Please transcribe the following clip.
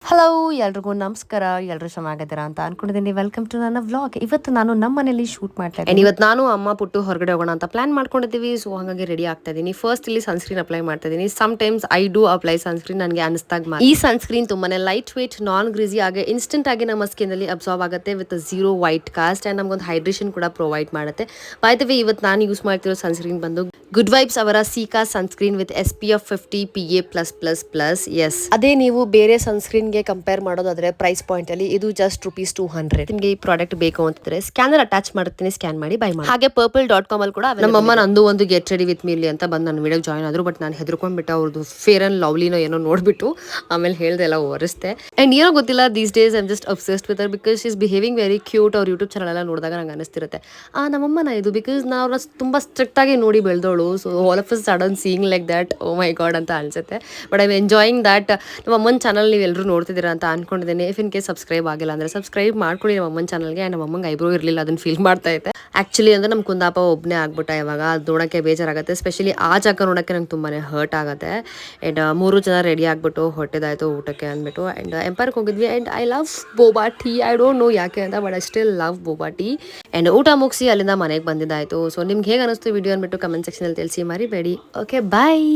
Hello ಎಲ್ರಿಗೂ ನಮಸ್ಕಾರ. ಎಲ್ಲರೂ ಚೆನ್ನಾಗಿದ್ದೀರಾ ಅಂತ ಅನ್ಕೊಂಡಿದ್ದೀನಿ. ವೆಲ್ಕಮ್ ಟು ನನ್ನ ವ್ಲಾಗ್. ಇವತ್ತು ನಾನು ನಮ್ಮ ಮನೇಲಿ ಶೂಟ್ ಮಾಡ್ತಾ ಇದ್ದೀನಿ. ಇವತ್ತು ನಾನು ಅಮ್ಮ ಪುಟ್ಟು ಹೊರಗಡೆ ಹೋಗೋಣ ಅಂತ ಪ್ಲಾನ್ ಮಾಡ್ಕೊಂಡಿದ್ದೀವಿ. ಸೊ ಹಾಗಾಗಿ ರೆಡಿ ಆಗ್ತಾ ಇದ್ದೀನಿ. ಫಸ್ಟ್ ಇಲ್ಲಿ ಸನ್ಸ್ಕ್ರೀನ್ ಅಪ್ಲೈ ಮಾಡ್ತಾ ಇದ್ದೀನಿ. Some times I do apply sunscreen. ನನಗೆ ಅನಿಸ್ದಾಗ ಈ ಸನ್ಸ್ಕ್ರೀನ್ ತುಂಬಾನೇ ಲೈಟ್ ವೇಟ್, ನಾನ್ ಗ್ರೀಸಿ ಆಗಿ ಇನ್ಸ್ಟೆಂಟ್ ಆಗಿ ನಮ್ಮ ಸ್ಕಿನ್ ಅಲ್ಲಿ ಅಬ್ಸಾರ್ವ್ ಆಗುತ್ತೆ with zero white cast and ನಮ್ಗೊಂದು ಹೈಡ್ರೇಷನ್ ಕೂಡ ಪ್ರೊವೈಡ್ ಮಾಡುತ್ತೆ. ಬೈ ದ ವೇ ಇವತ್ತು ನಾನು ಯೂಸ್ ಮಾಡ್ತಿರೋ ಸನ್ಸ್ಕ್ರೀನ್ ಬಂದು ಗುಡ್ ವೈಬ್ಸ್ ಅವರ cica sunscreen with SPF 50 PA+++. Yes, ಅದೇ ನೀವು ಬೇರೆ ಸನ್ಸ್ಕ್ರೀನ್ಗೆ ಕಂಪೇರ್ ಮಾಡೋದಾದ್ರೆ ಪ್ರೈಸ್ ಪಾಯಿಂಟ್ ಅಲ್ಲಿ ಇದು ಜಸ್ಟ್ ₹200. ನಿಮಗೆ ಈ ಪ್ರಾಡಕ್ಟ್ ಬೇಕು ಅಂತಿದ್ರೆ ಸ್ಕ್ಯಾನರ್ ಅಟ್ಯಾಚ್ ಮಾಡ್ತೀನಿ, ಸ್ಕ್ಯಾನ್ ಮಾಡಿ ಬೈ ಮಾಡಿ. ಹಾಗೆ purple.com ಅಲ್ಲಿ ಕೂಡ ನಮ್ಮಮ್ಮ ನಂದು ಒಂದು ಗೆಟ್ ರೆಡಿ ವಿತ್ ಮೀಲಿ ಅಂತ ಬಂದು ನನ್ನ ವಿಡಿಯೋ ಜಾಯ್ನ್ ಆದ್ರು. ಬಟ್ ನಾನು ಹೆದರ್ಕೊಂಡ್ಬಿಟ್ಟು ಅವ್ರದ್ದು ಫೇರ್ ಅಂಡ್ ಲವ್ಲಿನೋ ಏನೋ ನೋಡ್ಬಿಟ್ಟು ಆಮೇಲೆ ಹೇಳ್ದೆ ಎಲ್ಲ ಒರೆಸ್ತೆ. ಅಂಡ್ ಏನೋ ಗೊತ್ತಿಲ್ಲ, these days I am just obsessed with her because she is behaving very cute. ಅವ್ರ ಯೂಟ್ಯೂಬ್ ಚಾನಲ್ ಎಲ್ಲ ನೋಡಿದಾಗ ನಂಗೆ ಅನಿಸ್ತಿರುತ್ತೆ ನಮ್ಮಮ್ಮನ ಇದು, ಬಿಕಾಸ್ ನಾವು ಅವ್ರನ್ನ ತುಂಬಾ ಸ್ಟ್ರಿಕ್ಟ್ ಆಗಿ ನೋಡಿ ಬೆಳೆದೋಳು. So all of a sudden seeing like that, oh my god ಅಂತ ಅನ್ಸುತ್ತೆ. But I am enjoying that. ನಮ್ಮ ಅಮ್ಮನ ಚಾನಲ್ ನೀವು ಎಲ್ಲರೂ ನೋಡ್ತಿದ್ದೀರಾ ಅಂತ ಅನ್ಕೊಂಡಿದ್ದೇನೆ. ಇಫ್ ಇನ್ ಕೇಸ್ ಸಬ್ಸ್ಕ್ರೈಬ್ ಆಗಿಲ್ಲ ಅಂದ್ರೆ ಸಬ್ಸ್ಕ್ರೈಬ್ ಮಾಡ್ಕೊಳ್ಳಿ ನಮ್ಮ ಅಮ್ಮನ ಚಾನಲ್ಗೆ. ನಮ್ಮ ಅಮ್ಮಂಗೆ ಐಬ್ರೋ ಇರಲಿಲ್ಲ, ಅದನ್ನ ಫೀಲ್ ಮಾಡ್ತಾ ಇದ್ದೆ. ಆಕ್ಚುಲಿ ಅಂದ್ರೆ ನಮ್ಮ ಕುಂದಾಪ ಒಬ್ಬನೇ ಆಗ್ಬಿಟ್ಟ ಇವಾಗ. ಅದು ನೋಡೋಕ್ಕೆ ಬೇಜಾರಾಗುತ್ತೆ. ಸ್ಪೆಷಲಿ ಆ ಜಾಗ ನೋಡೋಕ್ಕೆ ನಂಗೆ ತುಂಬಾ ಹರ್ಟ್ ಆಗುತ್ತೆ. ಆ್ಯಂಡ್ 3 ಜನ ರೆಡಿ ಆಗಿಬಿಟ್ಟು ಹೊಟ್ಟೆದಾಯಿತು ಊಟಕ್ಕೆ ಅಂದ್ಬಿಟ್ಟು ಆ್ಯಂಡ್ ಎಂಪೈರ್ಗೆ ಹೋಗಿದ್ವಿ. And I love ಬೋಬಾ tea. I don't know ಯಾಕೆ ಅಂತ, but I still love ಬೋಬಾ tea. And ಊಟ ಮುಗಿಸಿ ಅಲ್ಲಿಂದ ಮನೆಗೆ ಬಂದಿದ್ದಾಯಿತು. ಸೊ ನಿಮ್ಗೆ ಹೇಗೆ ಅನಿಸ್ತು ವಿಡಿಯೋ ಅಂದ್ಬಿಟ್ಟು ಕಮೆಂಟ್ ಸೆಕ್ಷನಲ್ಲಿ ತಿಳಿಸಿ ಮರಿಬೇಡಿ. ಓಕೆ, ಬಾಯ್.